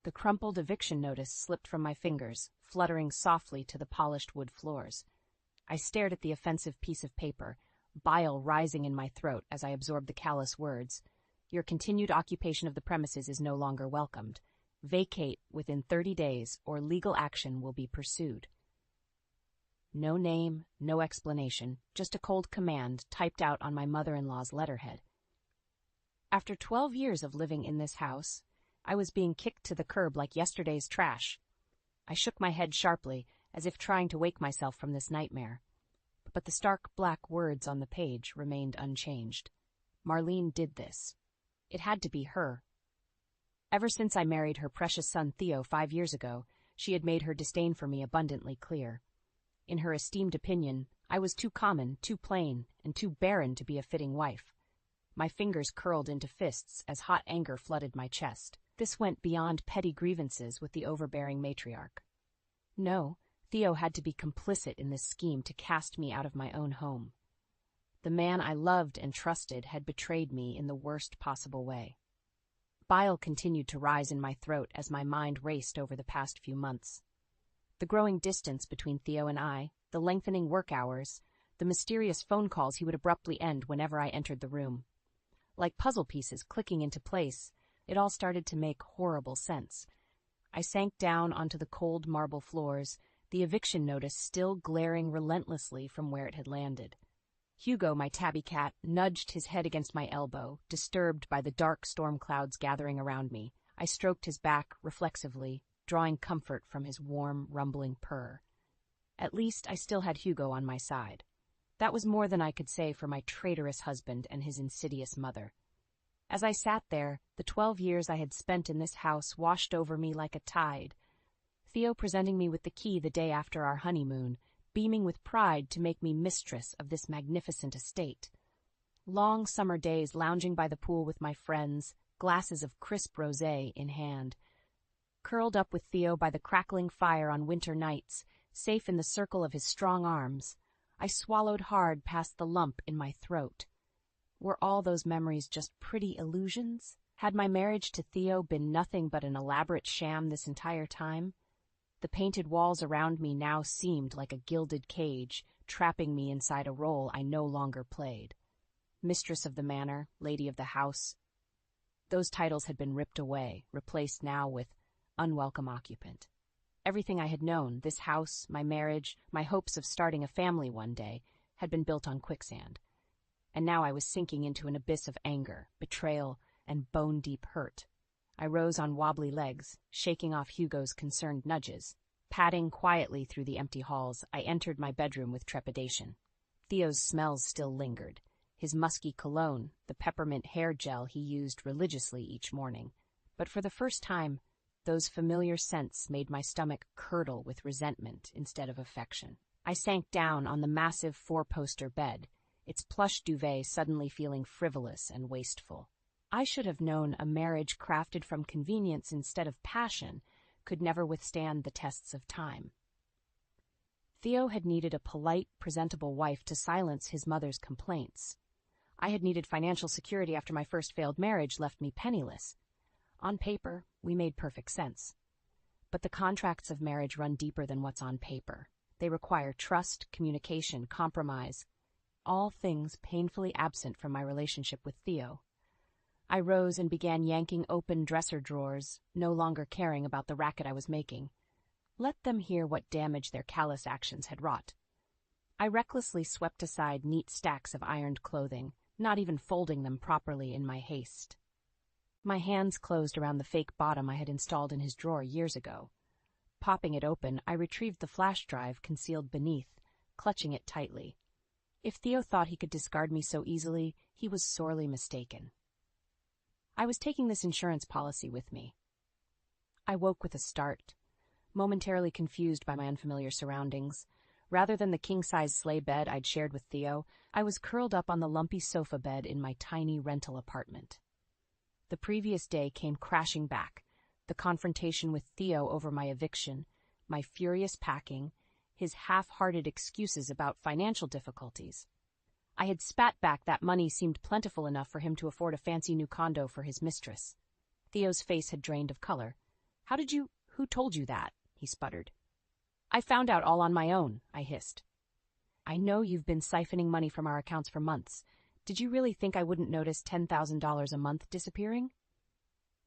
The crumpled eviction notice slipped from my fingers, fluttering softly to the polished wood floors. I stared at the offensive piece of paper, bile rising in my throat as I absorbed the callous words. Your continued occupation of the premises is no longer welcomed. Vacate within 30 days or legal action will be pursued. No name, no explanation, just a cold command typed out on my mother-in-law's letterhead. After 12 years of living in this house, I was being kicked to the curb like yesterday's trash. I shook my head sharply, as if trying to wake myself from this nightmare. But the stark black words on the page remained unchanged. Marlene did this. It had to be her. Ever since I married her precious son Theo 5 years ago, she had made her disdain for me abundantly clear. In her esteemed opinion, I was too common, too plain, and too barren to be a fitting wife. My fingers curled into fists as hot anger flooded my chest. This went beyond petty grievances with the overbearing matriarch. No, Theo had to be complicit in this scheme to cast me out of my own home. The man I loved and trusted had betrayed me in the worst possible way. Bile continued to rise in my throat as my mind raced over the past few months. The growing distance between Theo and I, the lengthening work hours, the mysterious phone calls he would abruptly end whenever I entered the room. Like puzzle pieces clicking into place, it all started to make horrible sense. I sank down onto the cold marble floors, the eviction notice still glaring relentlessly from where it had landed. Hugo, my tabby cat, nudged his head against my elbow, disturbed by the dark storm clouds gathering around me. I stroked his back reflexively, drawing comfort from his warm, rumbling purr. At least I still had Hugo on my side. That was more than I could say for my traitorous husband and his insidious mother. As I sat there, the 12 years I had spent in this house washed over me like a tide. Theo presenting me with the key the day after our honeymoon, beaming with pride to make me mistress of this magnificent estate. Long summer days lounging by the pool with my friends, glasses of crisp rosé in hand. Curled up with Theo by the crackling fire on winter nights, safe in the circle of his strong arms, I swallowed hard past the lump in my throat. Were all those memories just pretty illusions? Had my marriage to Theo been nothing but an elaborate sham this entire time? The painted walls around me now seemed like a gilded cage, trapping me inside a role I no longer played. Mistress of the manor, lady of the house. Those titles had been ripped away, replaced now with unwelcome occupant. Everything I had known, this house, my marriage, my hopes of starting a family one day, had been built on quicksand. And now I was sinking into an abyss of anger, betrayal, and bone-deep hurt. I rose on wobbly legs, shaking off Hugo's concerned nudges. Padding quietly through the empty halls, I entered my bedroom with trepidation. Theo's smells still lingered. His musky cologne, the peppermint hair gel he used religiously each morning. But for the first time, those familiar scents made my stomach curdle with resentment instead of affection. I sank down on the massive 4-poster bed, its plush duvet suddenly feeling frivolous and wasteful. I should have known a marriage crafted from convenience instead of passion could never withstand the tests of time. Theo had needed a polite, presentable wife to silence his mother's complaints. I had needed financial security after my first failed marriage left me penniless. On paper, we made perfect sense. But the contracts of marriage run deeper than what's on paper. They require trust, communication, compromise, all things painfully absent from my relationship with Theo. I rose and began yanking open dresser drawers, no longer caring about the racket I was making. Let them hear what damage their callous actions had wrought. I recklessly swept aside neat stacks of ironed clothing, not even folding them properly in my haste. My hands closed around the fake bottom I had installed in his drawer years ago. Popping it open, I retrieved the flash drive concealed beneath, clutching it tightly. If Theo thought he could discard me so easily, he was sorely mistaken. I was taking this insurance policy with me. I woke with a start, momentarily confused by my unfamiliar surroundings. Rather than the king-size sleigh bed I'd shared with Theo, I was curled up on the lumpy sofa bed in my tiny rental apartment. The previous day came crashing back, the confrontation with Theo over my eviction, my furious packing, his half-hearted excuses about financial difficulties. I had spat back that money seemed plentiful enough for him to afford a fancy new condo for his mistress. Theo's face had drained of color. Who told you that? He sputtered. I found out all on my own, I hissed. I know you've been siphoning money from our accounts for months. Did you really think I wouldn't notice $10,000 a month disappearing?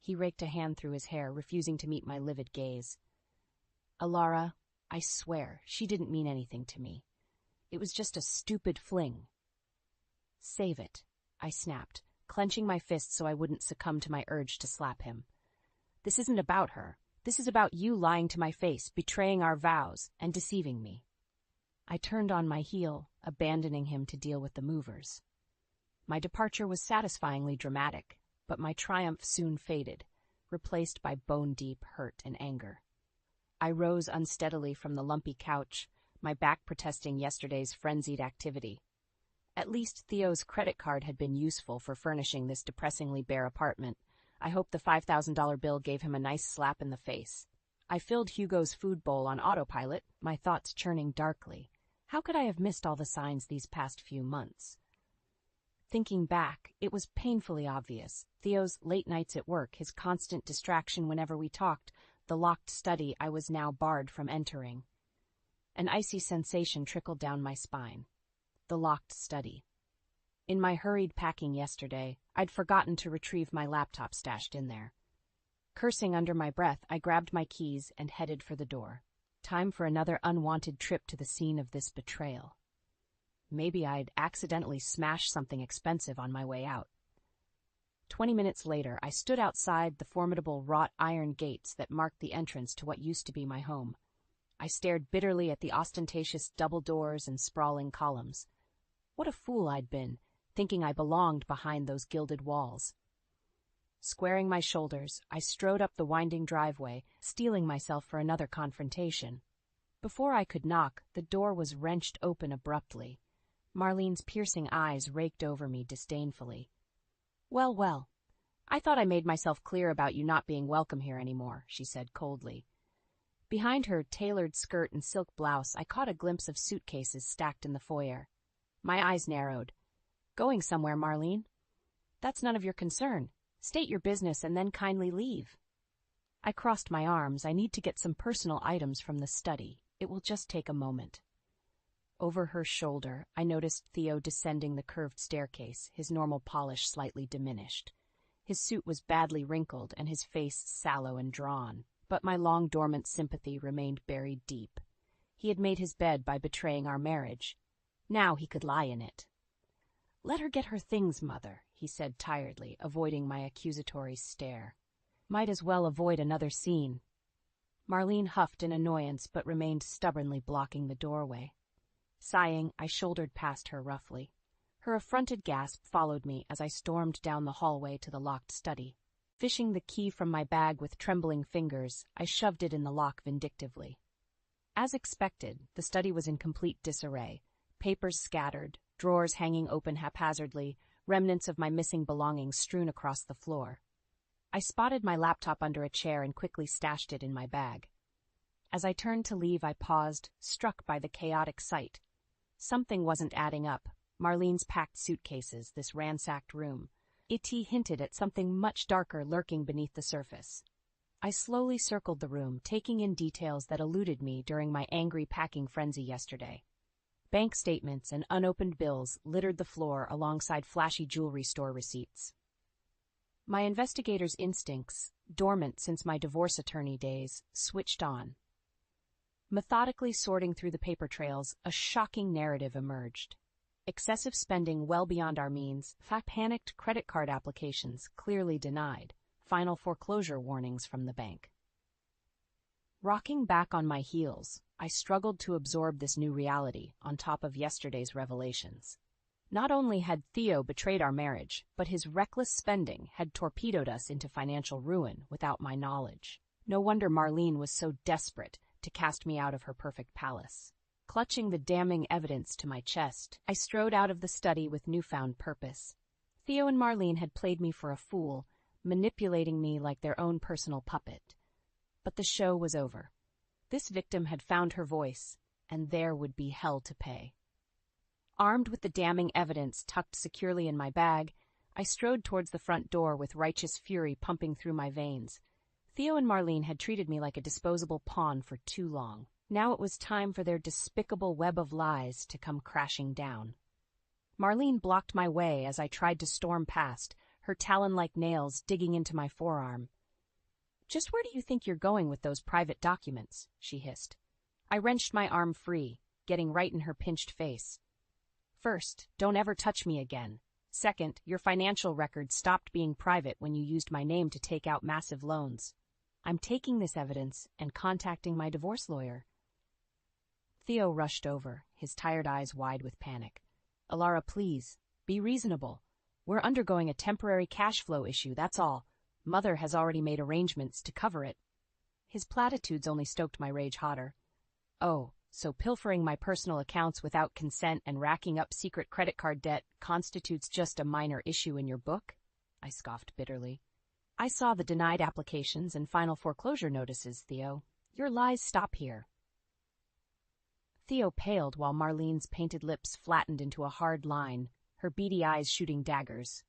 He raked a hand through his hair, refusing to meet my livid gaze. Alara, I swear, she didn't mean anything to me. It was just a stupid fling. Save it, I snapped, clenching my fist so I wouldn't succumb to my urge to slap him. This isn't about her. This is about you lying to my face, betraying our vows, and deceiving me. I turned on my heel, abandoning him to deal with the movers. My departure was satisfyingly dramatic, but my triumph soon faded, replaced by bone-deep hurt and anger. I rose unsteadily from the lumpy couch, my back protesting yesterday's frenzied activity. At least Theo's credit card had been useful for furnishing this depressingly bare apartment. I hoped the $5,000 bill gave him a nice slap in the face. I filled Hugo's food bowl on autopilot, my thoughts churning darkly. How could I have missed all the signs these past few months? Thinking back, it was painfully obvious. Theo's late nights at work, his constant distraction whenever we talked, the locked study I was now barred from entering. An icy sensation trickled down my spine. The locked study. In my hurried packing yesterday, I'd forgotten to retrieve my laptop stashed in there. Cursing under my breath, I grabbed my keys and headed for the door. Time for another unwanted trip to the scene of this betrayal. Maybe I'd accidentally smashed something expensive on my way out. 20 minutes later, I stood outside the formidable wrought iron gates that marked the entrance to what used to be my home. I stared bitterly at the ostentatious double doors and sprawling columns. What a fool I'd been, thinking I belonged behind those gilded walls. Squaring my shoulders, I strode up the winding driveway, steeling myself for another confrontation. Before I could knock, the door was wrenched open abruptly. Marlene's piercing eyes raked over me disdainfully. Well, well, I thought I made myself clear about you not being welcome here anymore, she said coldly. Behind her tailored skirt and silk blouse, I caught a glimpse of suitcases stacked in the foyer. My eyes narrowed. Going somewhere, Marlene? That's none of your concern. State your business and then kindly leave. I crossed my arms. I need to get some personal items from the study. It will just take a moment. Over her shoulder, I noticed Theo descending the curved staircase, his normal polish slightly diminished. His suit was badly wrinkled and his face sallow and drawn, but my long-dormant sympathy remained buried deep. He had made his bed by betraying our marriage. Now he could lie in it. Let her get her things, Mother, he said tiredly, avoiding my accusatory stare. Might as well avoid another scene. Marlene huffed in annoyance but remained stubbornly blocking the doorway. Sighing, I shouldered past her roughly. Her affronted gasp followed me as I stormed down the hallway to the locked study. Fishing the key from my bag with trembling fingers, I shoved it in the lock vindictively. As expected, the study was in complete disarray. Papers scattered, drawers hanging open haphazardly, remnants of my missing belongings strewn across the floor. I spotted my laptop under a chair and quickly stashed it in my bag. As I turned to leave, I paused, struck by the chaotic sight. Something wasn't adding up. Marlene's packed suitcases, this ransacked room. It hinted at something much darker lurking beneath the surface. I slowly circled the room, taking in details that eluded me during my angry packing frenzy yesterday. Bank statements and unopened bills littered the floor alongside flashy jewelry store receipts. My investigator's instincts, dormant since my divorce attorney days, switched on. Methodically sorting through the paper trails, a shocking narrative emerged. Excessive spending well beyond our means, panicked credit card applications clearly denied, final foreclosure warnings from the bank. Rocking back on my heels, I struggled to absorb this new reality on top of yesterday's revelations. Not only had Theo betrayed our marriage, but his reckless spending had torpedoed us into financial ruin without my knowledge. No wonder Marlene was so desperate to cast me out of her perfect palace. Clutching the damning evidence to my chest, I strode out of the study with newfound purpose. Theo and Marlene had played me for a fool, manipulating me like their own personal puppet. But the show was over. This victim had found her voice, and there would be hell to pay. Armed with the damning evidence tucked securely in my bag, I strode towards the front door with righteous fury pumping through my veins. Theo and Marlene had treated me like a disposable pawn for too long. Now it was time for their despicable web of lies to come crashing down. Marlene blocked my way as I tried to storm past, her talon-like nails digging into my forearm. "Just where do you think you're going with those private documents?" she hissed. I wrenched my arm free, getting right in her pinched face. "First, don't ever touch me again. Second, your financial records stopped being private when you used my name to take out massive loans. I'm taking this evidence and contacting my divorce lawyer." Theo rushed over, his tired eyes wide with panic. "Alara, please, be reasonable. We're undergoing a temporary cash flow issue, that's all. Mother has already made arrangements to cover it." His platitudes only stoked my rage hotter. "Oh, so pilfering my personal accounts without consent and racking up secret credit card debt constitutes just a minor issue in your book?" I scoffed bitterly. "I saw the denied applications and final foreclosure notices, Theo. Your lies stop here." Theo paled while Marlene's painted lips flattened into a hard line, her beady eyes shooting daggers.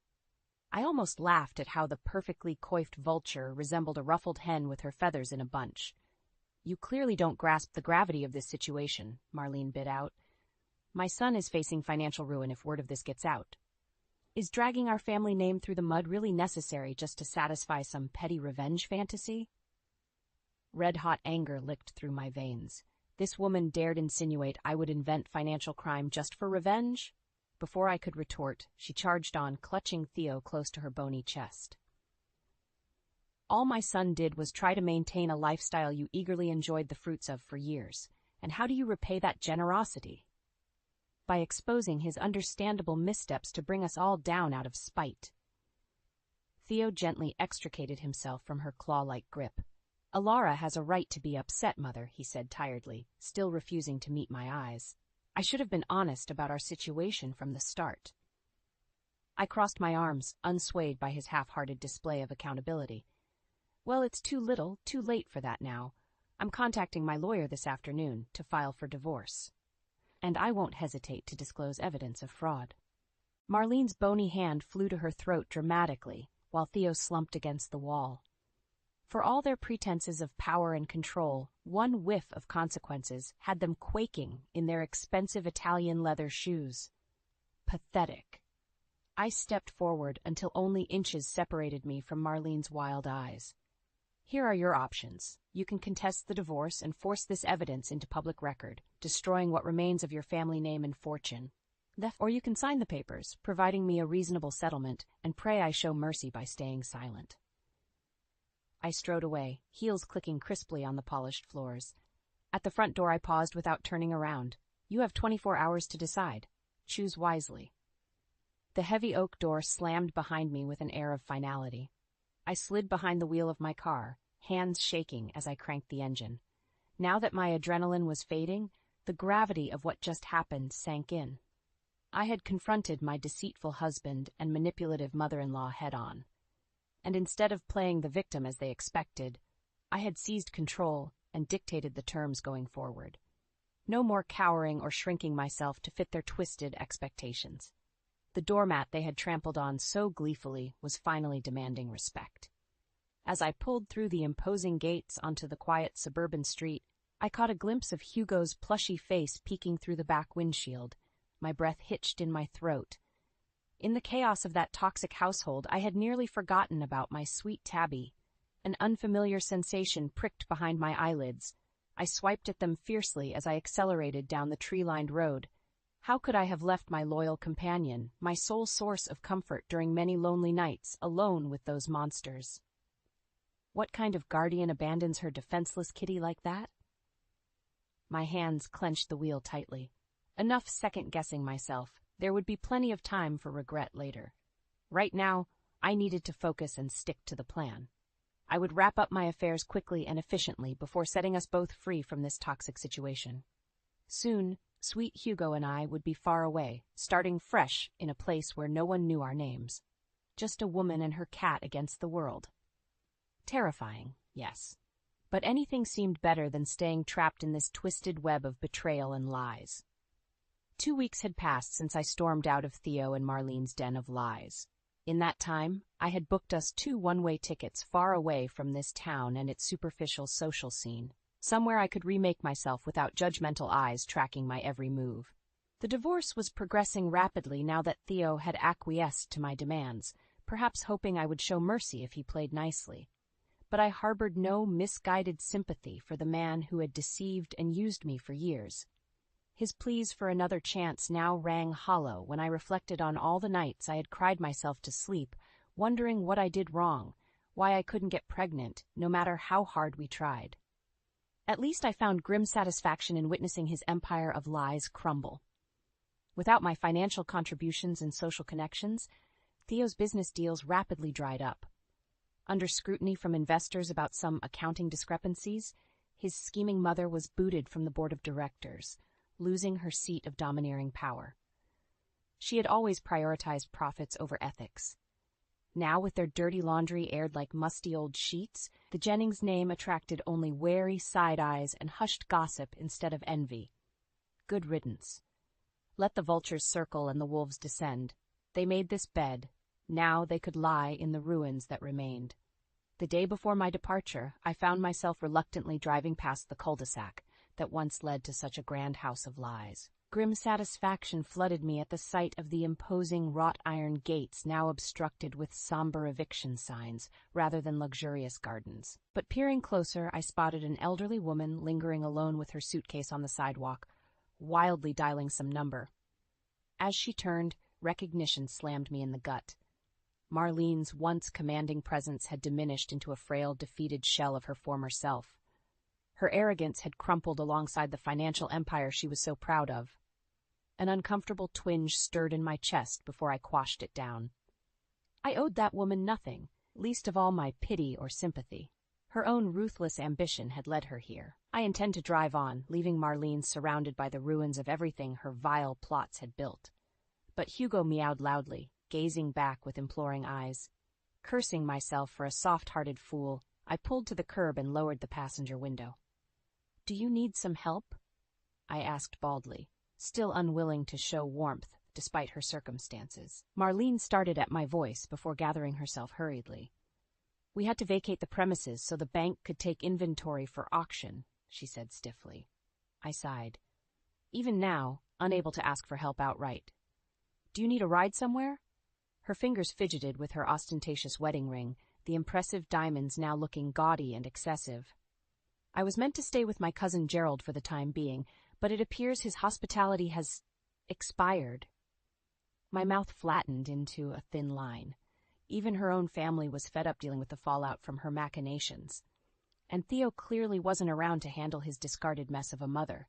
I almost laughed at how the perfectly coiffed vulture resembled a ruffled hen with her feathers in a bunch. "You clearly don't grasp the gravity of this situation," Marlene bit out. "My son is facing financial ruin if word of this gets out. Is dragging our family name through the mud really necessary just to satisfy some petty revenge fantasy?" Red-hot anger licked through my veins. This woman dared insinuate I would invent financial crime just for revenge? Before I could retort, she charged on, clutching Theo close to her bony chest. "All my son did was try to maintain a lifestyle you eagerly enjoyed the fruits of for years. And how do you repay that generosity? By exposing his understandable missteps to bring us all down out of spite." Theo gently extricated himself from her claw-like grip. "Alara has a right to be upset, Mother," he said tiredly, still refusing to meet my eyes. "I should have been honest about our situation from the start." I crossed my arms, unswayed by his half-hearted display of accountability. "Well, it's too little, too late for that now. I'm contacting my lawyer this afternoon to file for divorce. And I won't hesitate to disclose evidence of fraud." Marlene's bony hand flew to her throat dramatically, while Theo slumped against the wall. For all their pretenses of power and control, one whiff of consequences had them quaking in their expensive Italian leather shoes. Pathetic. I stepped forward until only inches separated me from Marlene's wild eyes. "Here are your options. You can contest the divorce and force this evidence into public record, destroying what remains of your family name and fortune. Or you can sign the papers, providing me a reasonable settlement, and pray I show mercy by staying silent." I strode away, heels clicking crisply on the polished floors. At the front door I paused without turning around. "You have 24 hours to decide. Choose wisely." The heavy oak door slammed behind me with an air of finality. I slid behind the wheel of my car, hands shaking as I cranked the engine. Now that my adrenaline was fading, the gravity of what just happened sank in. I had confronted my deceitful husband and manipulative mother-in-law head-on. And instead of playing the victim as they expected, I had seized control and dictated the terms going forward. No more cowering or shrinking myself to fit their twisted expectations. The doormat they had trampled on so gleefully was finally demanding respect. As I pulled through the imposing gates onto the quiet suburban street, I caught a glimpse of Hugo's plushy face peeking through the back windshield, my breath hitched in my throat. In the chaos of that toxic household, I had nearly forgotten about my sweet Tabby. An unfamiliar sensation pricked behind my eyelids. I swiped at them fiercely as I accelerated down the tree-lined road. How could I have left my loyal companion, my sole source of comfort during many lonely nights, alone with those monsters? What kind of guardian abandons her defenseless kitty like that? My hands clenched the wheel tightly. Enough second-guessing myself. There would be plenty of time for regret later. Right now, I needed to focus and stick to the plan. I would wrap up my affairs quickly and efficiently before setting us both free from this toxic situation. Soon, sweet Hugo and I would be far away, starting fresh in a place where no one knew our names. Just a woman and her cat against the world. Terrifying, yes. But anything seemed better than staying trapped in this twisted web of betrayal and lies. 2 weeks had passed since I stormed out of Theo and Marlene's den of lies. In that time, I had booked us 2 one-way tickets far away from this town and its superficial social scene, somewhere I could remake myself without judgmental eyes tracking my every move. The divorce was progressing rapidly now that Theo had acquiesced to my demands, perhaps hoping I would show mercy if he played nicely. But I harbored no misguided sympathy for the man who had deceived and used me for years. His pleas for another chance now rang hollow when I reflected on all the nights I had cried myself to sleep, wondering what I did wrong, why I couldn't get pregnant, no matter how hard we tried. At least I found grim satisfaction in witnessing his empire of lies crumble. Without my financial contributions and social connections, Theo's business deals rapidly dried up. Under scrutiny from investors about some accounting discrepancies, his scheming mother was booted from the board of directors, losing her seat of domineering power. She had always prioritized profits over ethics. Now, with their dirty laundry aired like musty old sheets, the Jennings name attracted only wary side eyes and hushed gossip instead of envy. Good riddance. Let the vultures circle and the wolves descend. They made this bed. Now they could lie in the ruins that remained. The day before my departure, I found myself reluctantly driving past the cul-de-sac that once led to such a grand house of lies. Grim satisfaction flooded me at the sight of the imposing wrought-iron gates now obstructed with somber eviction signs rather than luxurious gardens. But peering closer, I spotted an elderly woman lingering alone with her suitcase on the sidewalk, wildly dialing some number. As she turned, recognition slammed me in the gut. Marlene's once commanding presence had diminished into a frail, defeated shell of her former self. Her arrogance had crumpled alongside the financial empire she was so proud of. An uncomfortable twinge stirred in my chest before I quashed it down. I owed that woman nothing, least of all my pity or sympathy. Her own ruthless ambition had led her here. I intend to drive on, leaving Marlene surrounded by the ruins of everything her vile plots had built. But Hugo meowed loudly, gazing back with imploring eyes. Cursing myself for a soft-hearted fool, I pulled to the curb and lowered the passenger window. "Do you need some help?" I asked baldly, still unwilling to show warmth despite her circumstances. Marlene started at my voice before gathering herself hurriedly. "We had to vacate the premises so the bank could take inventory for auction," she said stiffly. I sighed. Even now, unable to ask for help outright. "Do you need a ride somewhere?" Her fingers fidgeted with her ostentatious wedding ring, the impressive diamonds now looking gaudy and excessive. "I was meant to stay with my cousin Gerald for the time being, but it appears his hospitality has expired." My mouth flattened into a thin line. Even her own family was fed up dealing with the fallout from her machinations. And Theo clearly wasn't around to handle his discarded mess of a mother.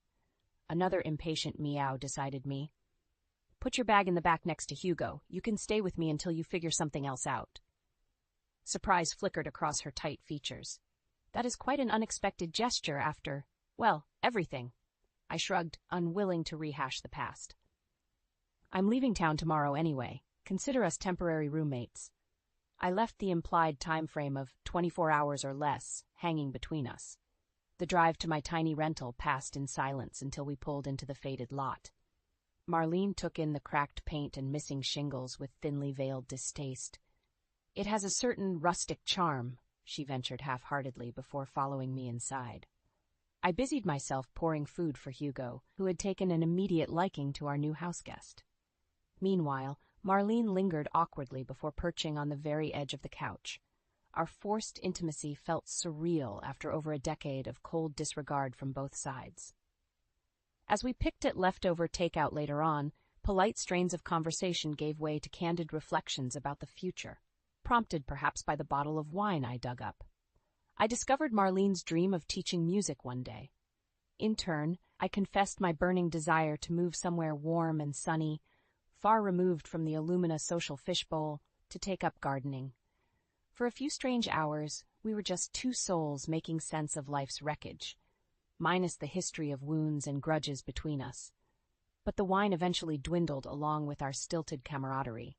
Another impatient meow decided me. "Put your bag in the back next to Hugo. You can stay with me until you figure something else out." Surprise flickered across her tight features. "That is quite an unexpected gesture after, well, everything." I shrugged, unwilling to rehash the past. "I'm leaving town tomorrow anyway. Consider us temporary roommates." I left the implied time frame of 24 hours or less hanging between us. The drive to my tiny rental passed in silence until we pulled into the faded lot. Marlene took in the cracked paint and missing shingles with thinly veiled distaste. "It has a certain rustic charm," she ventured half-heartedly before following me inside. I busied myself pouring food for Hugo, who had taken an immediate liking to our new houseguest. Meanwhile, Marlene lingered awkwardly before perching on the very edge of the couch. Our forced intimacy felt surreal after over a decade of cold disregard from both sides. As we picked at leftover takeout later on, polite strains of conversation gave way to candid reflections about the future, prompted perhaps by the bottle of wine I dug up. I discovered Marlene's dream of teaching music one day. In turn, I confessed my burning desire to move somewhere warm and sunny, far removed from the Illumina social fishbowl, to take up gardening. For a few strange hours, we were just two souls making sense of life's wreckage, minus the history of wounds and grudges between us. But the wine eventually dwindled along with our stilted camaraderie.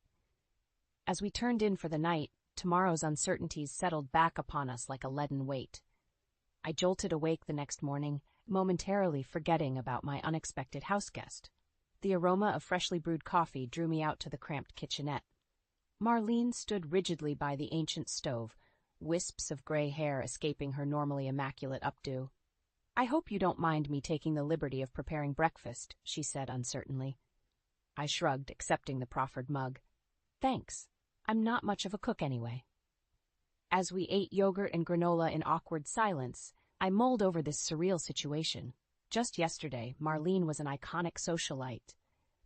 As we turned in for the night, tomorrow's uncertainties settled back upon us like a leaden weight. I jolted awake the next morning, momentarily forgetting about my unexpected houseguest. The aroma of freshly brewed coffee drew me out to the cramped kitchenette. Marlene stood rigidly by the ancient stove, wisps of gray hair escaping her normally immaculate updo. "I hope you don't mind me taking the liberty of preparing breakfast," she said uncertainly. I shrugged, accepting the proffered mug. "Thanks. I'm not much of a cook anyway." As we ate yogurt and granola in awkward silence, I mulled over this surreal situation. Just yesterday, Marlene was an iconic socialite.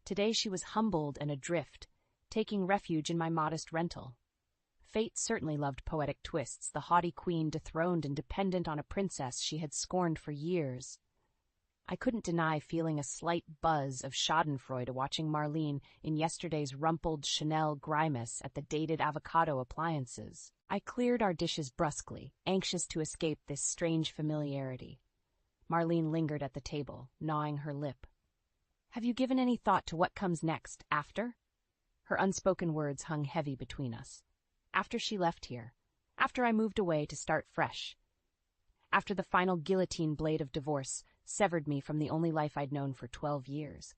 Today she was humbled and adrift, taking refuge in my modest rental. Fate certainly loved poetic twists, the haughty queen dethroned and dependent on a princess she had scorned for years. I couldn't deny feeling a slight buzz of schadenfreude watching Marlene in yesterday's rumpled Chanel grimace at the dated avocado appliances. I cleared our dishes brusquely, anxious to escape this strange familiarity. Marlene lingered at the table, gnawing her lip. "Have you given any thought to what comes next, after?" Her unspoken words hung heavy between us. After she left here, after I moved away to start fresh, after the final guillotine blade of divorce severed me from the only life I'd known for 12 years.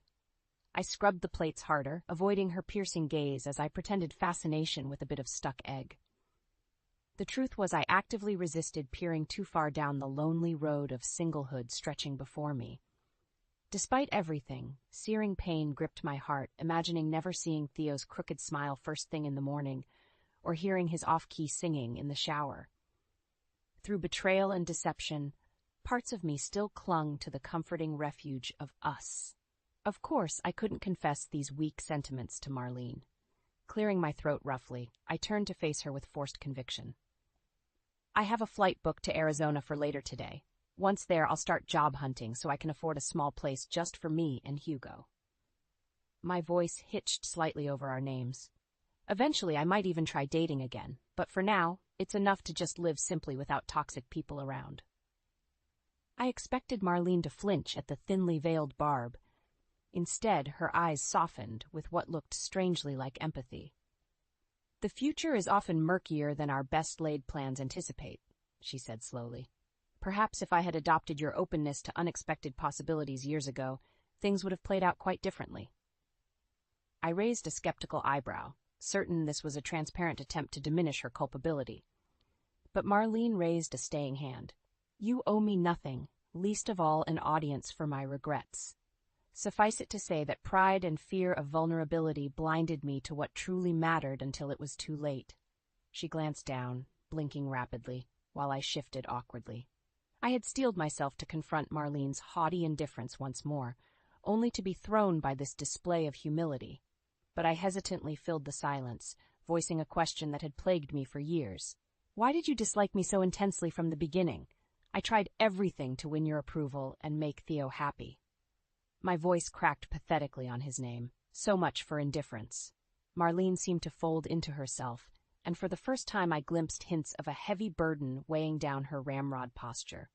I scrubbed the plates harder, avoiding her piercing gaze as I pretended fascination with a bit of stuck egg. The truth was I actively resisted peering too far down the lonely road of singlehood stretching before me. Despite everything, searing pain gripped my heart, imagining never seeing Theo's crooked smile first thing in the morning, or hearing his off-key singing in the shower. Through betrayal and deception, parts of me still clung to the comforting refuge of us. Of course, I couldn't confess these weak sentiments to Marlene. Clearing my throat roughly, I turned to face her with forced conviction. "I have a flight booked to Arizona for later today. Once there, I'll start job hunting so I can afford a small place just for me and Hugo." My voice hitched slightly over our names. Eventually, I might even try dating again, but for now, it's enough to just live simply without toxic people around. I expected Marlene to flinch at the thinly veiled barb. Instead, her eyes softened with what looked strangely like empathy. "The future is often murkier than our best-laid plans anticipate," she said slowly. "Perhaps if I had adopted your openness to unexpected possibilities years ago, things would have played out quite differently." I raised a skeptical eyebrow, certain this was a transparent attempt to diminish her culpability. But Marlene raised a staying hand. "You owe me nothing, least of all an audience for my regrets. Suffice it to say that pride and fear of vulnerability blinded me to what truly mattered until it was too late." She glanced down, blinking rapidly, while I shifted awkwardly. I had steeled myself to confront Marlene's haughty indifference once more, only to be thrown by this display of humility. But I hesitantly filled the silence, voicing a question that had plagued me for years. "Why did you dislike me so intensely from the beginning? I tried everything to win your approval and make Theo happy." My voice cracked pathetically on his name. So much for indifference. Marlene seemed to fold into herself, and for the first time I glimpsed hints of a heavy burden weighing down her ramrod posture.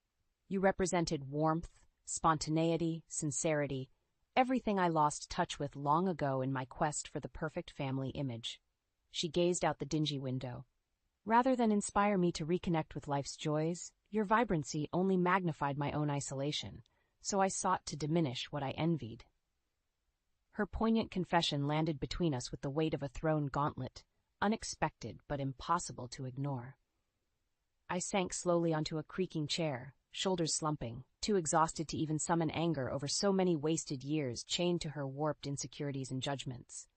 "You represented warmth, spontaneity, sincerity, everything I lost touch with long ago in my quest for the perfect family image." She gazed out the dingy window. "Rather than inspire me to reconnect with life's joys, your vibrancy only magnified my own isolation, so I sought to diminish what I envied." Her poignant confession landed between us with the weight of a thrown gauntlet, unexpected but impossible to ignore. I sank slowly onto a creaking chair, shoulders slumping, too exhausted to even summon anger over so many wasted years chained to her warped insecurities and judgments.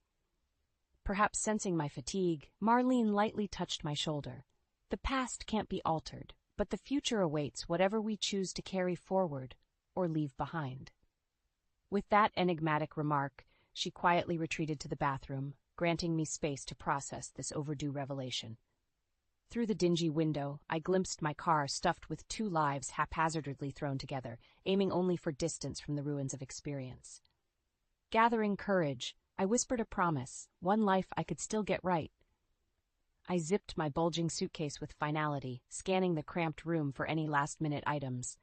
Perhaps sensing my fatigue, Marlene lightly touched my shoulder. "The past can't be altered, but the future awaits whatever we choose to carry forward or leave behind." With that enigmatic remark, she quietly retreated to the bathroom, granting me space to process this overdue revelation. Through the dingy window, I glimpsed my car stuffed with 2 lives haphazardly thrown together, aiming only for distance from the ruins of experience. Gathering courage, I whispered a promise, one life I could still get right. I zipped my bulging suitcase with finality, scanning the cramped room for any last-minute items.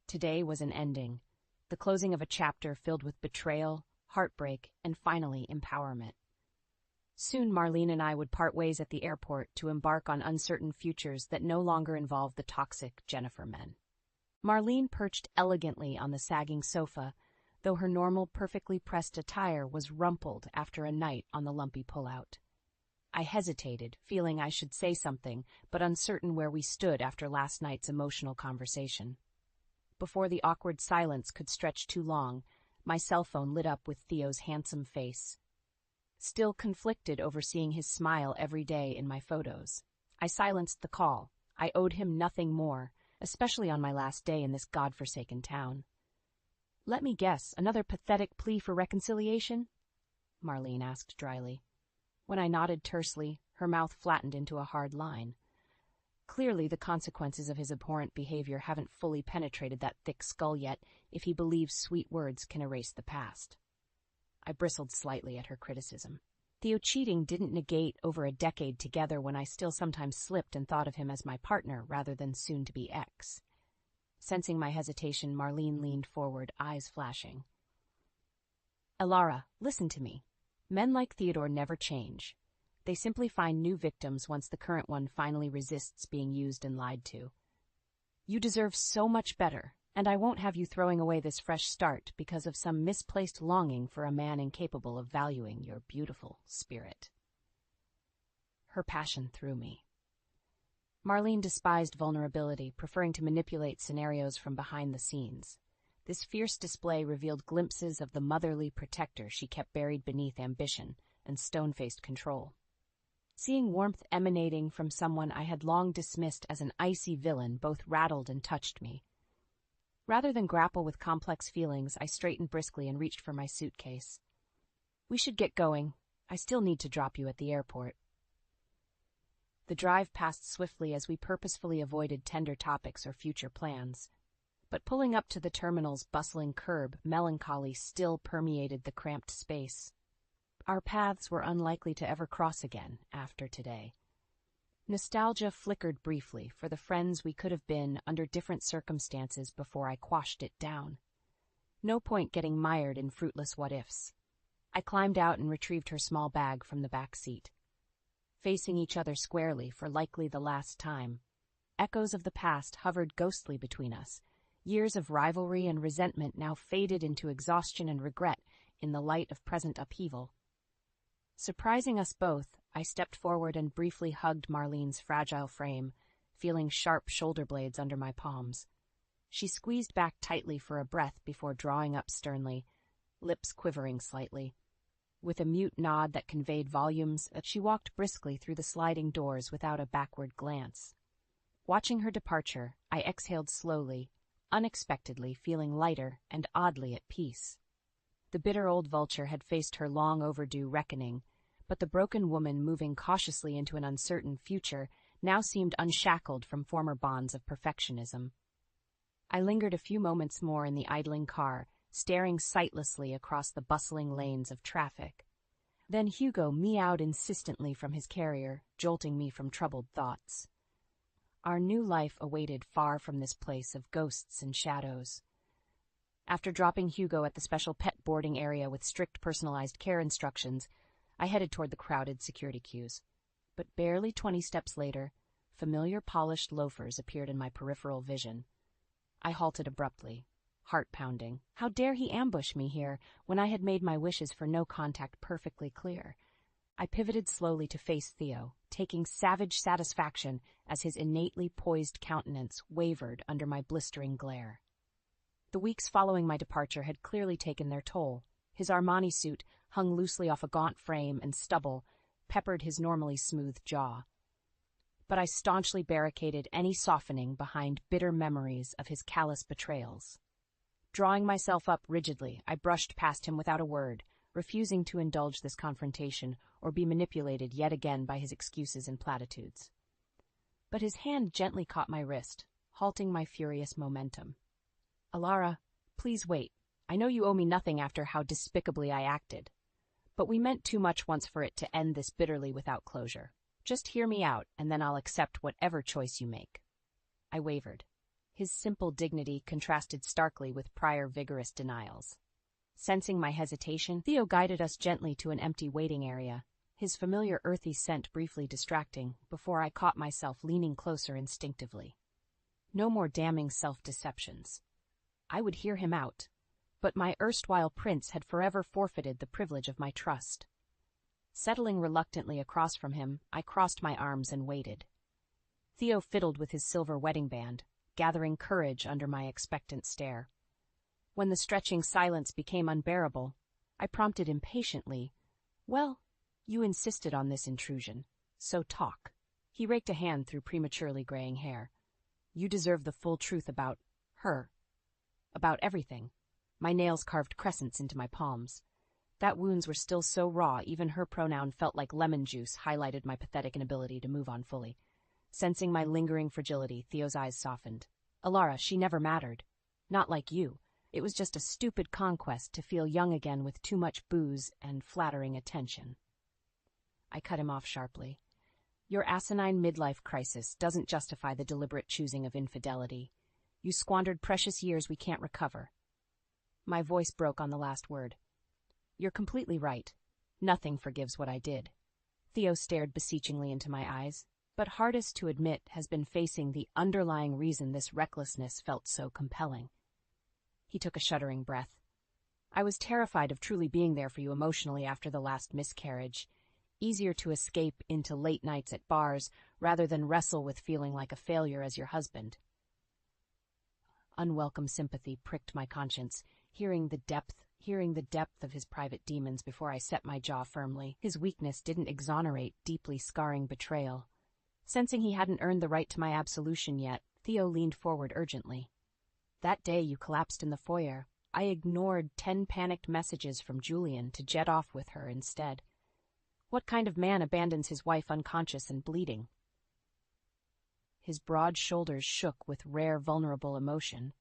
Today was an ending, the closing of a chapter filled with betrayal, heartbreak, and finally empowerment. Soon Marlene and I would part ways at the airport to embark on uncertain futures that no longer involved the toxic Jennifer men. Marlene perched elegantly on the sagging sofa, though her normal, perfectly pressed attire was rumpled after a night on the lumpy pullout. I hesitated, feeling I should say something, but uncertain where we stood after last night's emotional conversation. Before the awkward silence could stretch too long, my cell phone lit up with Theo's handsome face. Still conflicted over seeing his smile every day in my photos, I silenced the call. I owed him nothing more, especially on my last day in this godforsaken town. "Let me guess, another pathetic plea for reconciliation?" Marlene asked dryly. When I nodded tersely, her mouth flattened into a hard line. Clearly the consequences of his abhorrent behavior haven't fully penetrated that thick skull yet, if he believes sweet words can erase the past. I bristled slightly at her criticism. Theo cheating didn't negate over a decade together when I still sometimes slipped and thought of him as my partner rather than soon-to-be ex. Sensing my hesitation, Marlene leaned forward, eyes flashing. "Elara, listen to me. Men like Theodore never change. They simply find new victims once the current one finally resists being used and lied to. You deserve so much better, and I won't have you throwing away this fresh start because of some misplaced longing for a man incapable of valuing your beautiful spirit." Her passion threw me. Marlene despised vulnerability, preferring to manipulate scenarios from behind the scenes. This fierce display revealed glimpses of the motherly protector she kept buried beneath ambition and stone-faced control. Seeing warmth emanating from someone I had long dismissed as an icy villain both rattled and touched me. Rather than grapple with complex feelings, I straightened briskly and reached for my suitcase. "We should get going. I still need to drop you at the airport." The drive passed swiftly as we purposefully avoided tender topics or future plans. But pulling up to the terminal's bustling curb, melancholy still permeated the cramped space. Our paths were unlikely to ever cross again after today. Nostalgia flickered briefly for the friends we could have been under different circumstances before I quashed it down. No point getting mired in fruitless what-ifs. I climbed out and retrieved her small bag from the back seat. Facing each other squarely for likely the last time, echoes of the past hovered ghostly between us. Years of rivalry and resentment now faded into exhaustion and regret in the light of present upheaval. Surprising us both, I stepped forward and briefly hugged Marlene's fragile frame, feeling sharp shoulder blades under my palms. She squeezed back tightly for a breath before drawing up sternly, lips quivering slightly. With a mute nod that conveyed volumes, she walked briskly through the sliding doors without a backward glance. Watching her departure, I exhaled slowly, unexpectedly feeling lighter and oddly at peace. The bitter old vulture had faced her long-overdue reckoning, but the broken woman moving cautiously into an uncertain future now seemed unshackled from former bonds of perfectionism. I lingered a few moments more in the idling car, staring sightlessly across the bustling lanes of traffic. Then Hugo meowed insistently from his carrier, jolting me from troubled thoughts. Our new life awaited far from this place of ghosts and shadows. After dropping Hugo at the special pet boarding area with strict personalized care instructions, I headed toward the crowded security queues. But barely 20 steps later, familiar polished loafers appeared in my peripheral vision. I halted abruptly, heart pounding. How dare he ambush me here when I had made my wishes for no contact perfectly clear? I pivoted slowly to face Theo, taking savage satisfaction as his innately poised countenance wavered under my blistering glare. The weeks following my departure had clearly taken their toll. His Armani suit, hung loosely off a gaunt frame, and stubble peppered his normally smooth jaw. But I staunchly barricaded any softening behind bitter memories of his callous betrayals. Drawing myself up rigidly, I brushed past him without a word, refusing to indulge this confrontation or be manipulated yet again by his excuses and platitudes. But his hand gently caught my wrist, halting my furious momentum. "Elara, please wait. I know you owe me nothing after how despicably I acted. But we meant too much once for it to end this bitterly without closure. Just hear me out, and then I'll accept whatever choice you make." I wavered. His simple dignity contrasted starkly with prior vigorous denials. Sensing my hesitation, Theo guided us gently to an empty waiting area, his familiar earthy scent briefly distracting before I caught myself leaning closer instinctively. No more damning self-deceptions. I would hear him out, but my erstwhile prince had forever forfeited the privilege of my trust. Settling reluctantly across from him, I crossed my arms and waited. Theo fiddled with his silver wedding band, gathering courage under my expectant stare. When the stretching silence became unbearable, I prompted impatiently, "Well, you insisted on this intrusion, so talk." He raked a hand through prematurely graying hair. "You deserve the full truth about her. About everything." My nails carved crescents into my palms. That wounds were still so raw, even her pronoun felt like lemon juice highlighted my pathetic inability to move on fully. Sensing my lingering fragility, Theo's eyes softened. "Alara, she never mattered. Not like you. It was just a stupid conquest to feel young again with too much booze and flattering attention." I cut him off sharply. "Your asinine midlife crisis doesn't justify the deliberate choosing of infidelity. You squandered precious years we can't recover." My voice broke on the last word. "You're completely right. Nothing forgives what I did." Theo stared beseechingly into my eyes, but hardest to admit has been facing the underlying reason this recklessness felt so compelling. He took a shuddering breath. "I was terrified of truly being there for you emotionally after the last miscarriage. Easier to escape into late nights at bars rather than wrestle with feeling like a failure as your husband." Unwelcome sympathy pricked my conscience, hearing the depth of his private demons before I set my jaw firmly. His weakness didn't exonerate deeply scarring betrayal. Sensing he hadn't earned the right to my absolution yet, Theo leaned forward urgently. "That day you collapsed in the foyer, I ignored 10 panicked messages from Julian to jet off with her instead. What kind of man abandons his wife unconscious and bleeding?" His broad shoulders shook with rare vulnerable emotion.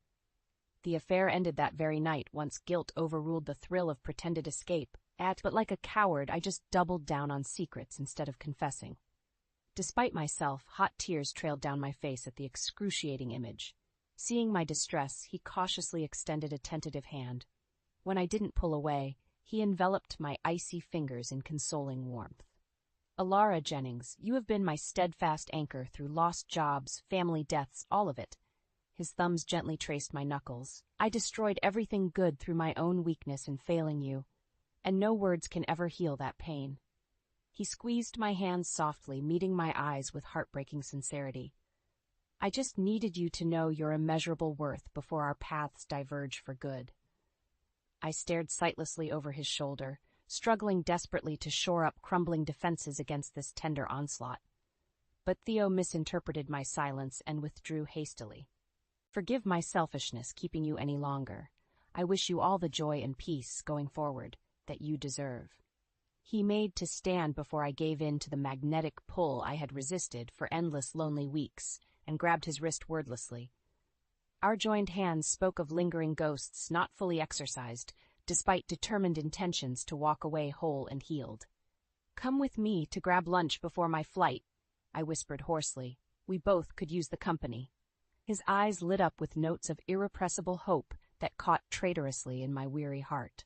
"The affair ended that very night once guilt overruled the thrill of pretended escape. But like a coward, I just doubled down on secrets instead of confessing." Despite myself, hot tears trailed down my face at the excruciating image. Seeing my distress, he cautiously extended a tentative hand. When I didn't pull away, he enveloped my icy fingers in consoling warmth. "Alara Jennings, you have been my steadfast anchor through lost jobs, family deaths, all of it." His thumbs gently traced my knuckles. "I destroyed everything good through my own weakness in failing you, and no words can ever heal that pain." He squeezed my hands softly, meeting my eyes with heartbreaking sincerity. "I just needed you to know your immeasurable worth before our paths diverge for good." I stared sightlessly over his shoulder, struggling desperately to shore up crumbling defenses against this tender onslaught. But Theo misinterpreted my silence and withdrew hastily. "Forgive my selfishness keeping you any longer. I wish you all the joy and peace, going forward, that you deserve." He made to stand before I gave in to the magnetic pull I had resisted for endless lonely weeks, and grabbed his wrist wordlessly. Our joined hands spoke of lingering ghosts not fully exorcised, despite determined intentions to walk away whole and healed. "Come with me to grab lunch before my flight," I whispered hoarsely. "We both could use the company." His eyes lit up with notes of irrepressible hope that caught traitorously in my weary heart.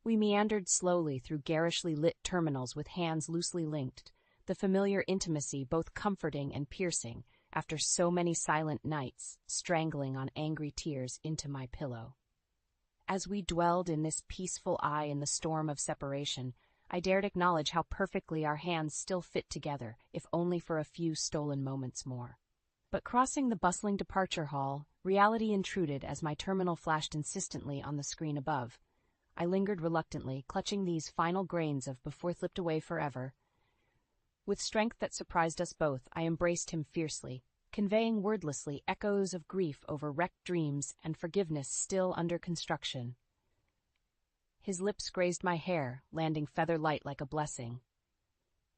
We meandered slowly through garishly lit terminals with hands loosely linked, the familiar intimacy both comforting and piercing after so many silent nights, strangling on angry tears into my pillow. As we dwelled in this peaceful eye in the storm of separation, I dared acknowledge how perfectly our hands still fit together, if only for a few stolen moments more. But crossing the bustling departure hall, reality intruded as my terminal flashed insistently on the screen above. I lingered reluctantly, clutching these final grains of before slipped away forever. With strength that surprised us both, I embraced him fiercely, conveying wordlessly echoes of grief over wrecked dreams and forgiveness still under construction. His lips grazed my hair, landing feather light like a blessing.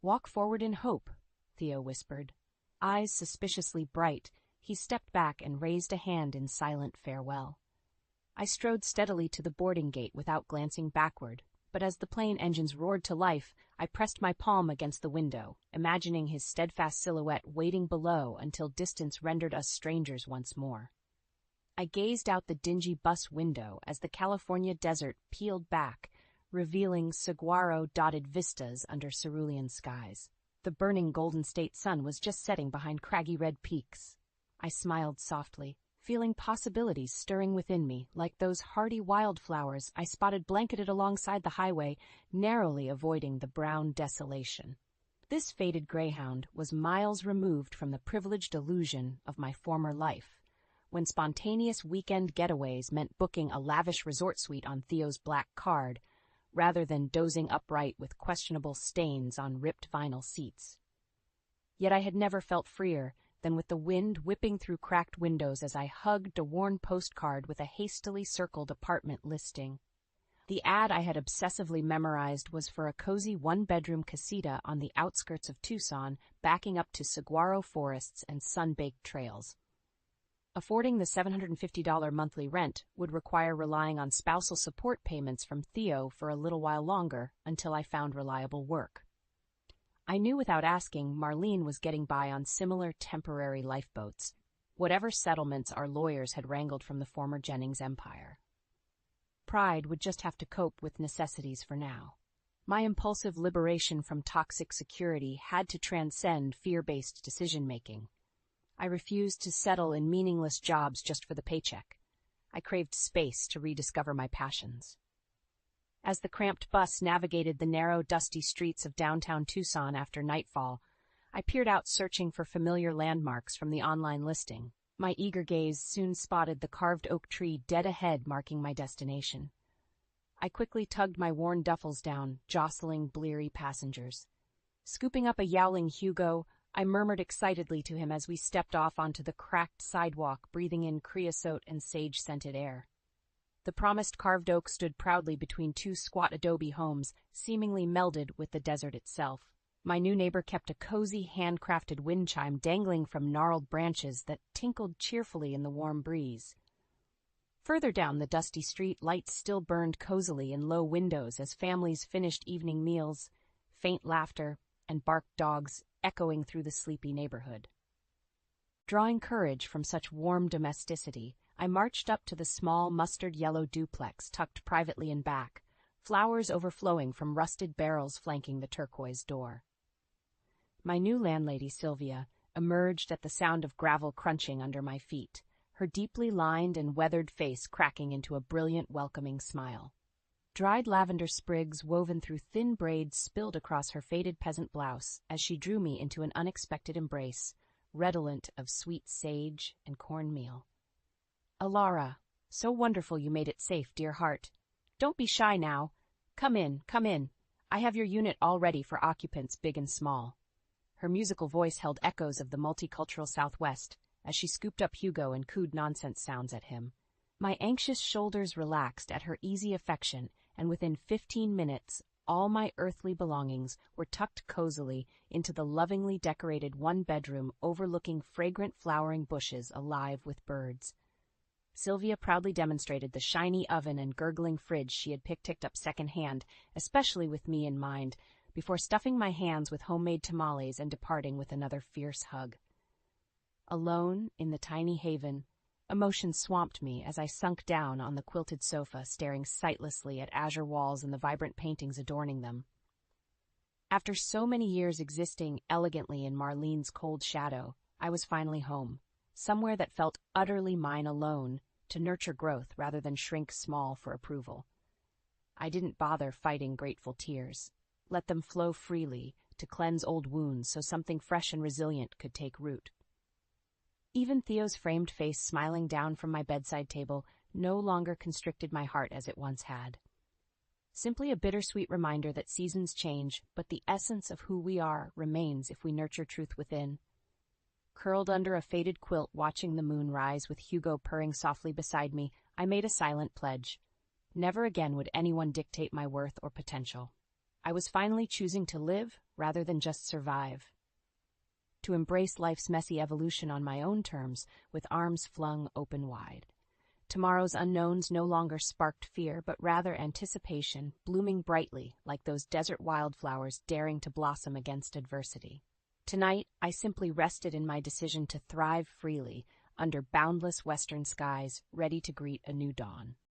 "Walk forward in hope," Theo whispered. Eyes suspiciously bright, he stepped back and raised a hand in silent farewell. I strode steadily to the boarding gate without glancing backward, but as the plane engines roared to life, I pressed my palm against the window, imagining his steadfast silhouette waiting below until distance rendered us strangers once more. I gazed out the dingy bus window as the California desert peeled back, revealing saguaro-dotted vistas under cerulean skies. The burning Golden State sun was just setting behind craggy red peaks. I smiled softly, feeling possibilities stirring within me, like those hardy wildflowers I spotted blanketed alongside the highway, narrowly avoiding the brown desolation. This faded greyhound was miles removed from the privileged illusion of my former life, when spontaneous weekend getaways meant booking a lavish resort suite on Theo's black card, rather than dozing upright with questionable stains on ripped vinyl seats. Yet I had never felt freer than with the wind whipping through cracked windows as I hugged a worn postcard with a hastily circled apartment listing. The ad I had obsessively memorized was for a cozy one-bedroom casita on the outskirts of Tucson, backing up to saguaro forests and sun-baked trails. Affording the $750 monthly rent would require relying on spousal support payments from Theo for a little while longer until I found reliable work. I knew without asking Marlene was getting by on similar temporary lifeboats, whatever settlements our lawyers had wrangled from the former Jennings empire. Pride would just have to cope with necessities for now. My impulsive liberation from toxic security had to transcend fear-based decision-making. I refused to settle in meaningless jobs just for the paycheck. I craved space to rediscover my passions. As the cramped bus navigated the narrow, dusty streets of downtown Tucson after nightfall, I peered out searching for familiar landmarks from the online listing. My eager gaze soon spotted the carved oak tree dead ahead marking my destination. I quickly tugged my worn duffels down, jostling bleary passengers. Scooping up a yowling Hugo, I murmured excitedly to him as we stepped off onto the cracked sidewalk, breathing in creosote and sage-scented air. The promised carved oak stood proudly between two squat adobe homes, seemingly melded with the desert itself. My new neighbor kept a cozy, handcrafted wind chime dangling from gnarled branches that tinkled cheerfully in the warm breeze. Further down the dusty street, lights still burned cozily in low windows as families finished evening meals, faint laughter, and barked dogs echoing through the sleepy neighborhood. Drawing courage from such warm domesticity, I marched up to the small mustard-yellow duplex tucked privately in back, flowers overflowing from rusted barrels flanking the turquoise door. My new landlady, Sylvia, emerged at the sound of gravel crunching under my feet, her deeply lined and weathered face cracking into a brilliant, welcoming smile. Dried lavender sprigs woven through thin braids spilled across her faded peasant blouse as she drew me into an unexpected embrace, redolent of sweet sage and cornmeal. "Alara, so wonderful you made it safe, dear heart. Don't be shy now. Come in, come in. I have your unit all ready for occupants big and small." Her musical voice held echoes of the multicultural Southwest as she scooped up Hugo and cooed nonsense sounds at him. My anxious shoulders relaxed at her easy affection, and within 15 minutes, all my earthly belongings were tucked cozily into the lovingly decorated one-bedroom overlooking fragrant flowering bushes alive with birds. Sylvia proudly demonstrated the shiny oven and gurgling fridge she had picked up secondhand, especially with me in mind, before stuffing my hands with homemade tamales and departing with another fierce hug. Alone in the tiny haven, emotion swamped me as I sunk down on the quilted sofa, staring sightlessly at azure walls and the vibrant paintings adorning them. After so many years existing elegantly in Marlene's cold shadow, I was finally home, somewhere that felt utterly mine alone, to nurture growth rather than shrink small for approval. I didn't bother fighting grateful tears. Let them flow freely to cleanse old wounds so something fresh and resilient could take root. Even Theo's framed face smiling down from my bedside table no longer constricted my heart as it once had. Simply a bittersweet reminder that seasons change, but the essence of who we are remains if we nurture truth within. Curled under a faded quilt watching the moon rise with Hugo purring softly beside me, I made a silent pledge. Never again would anyone dictate my worth or potential. I was finally choosing to live rather than just survive. To embrace life's messy evolution on my own terms, with arms flung open wide. Tomorrow's unknowns no longer sparked fear, but rather anticipation, blooming brightly like those desert wildflowers daring to blossom against adversity. Tonight, I simply rested in my decision to thrive freely under boundless western skies, ready to greet a new dawn.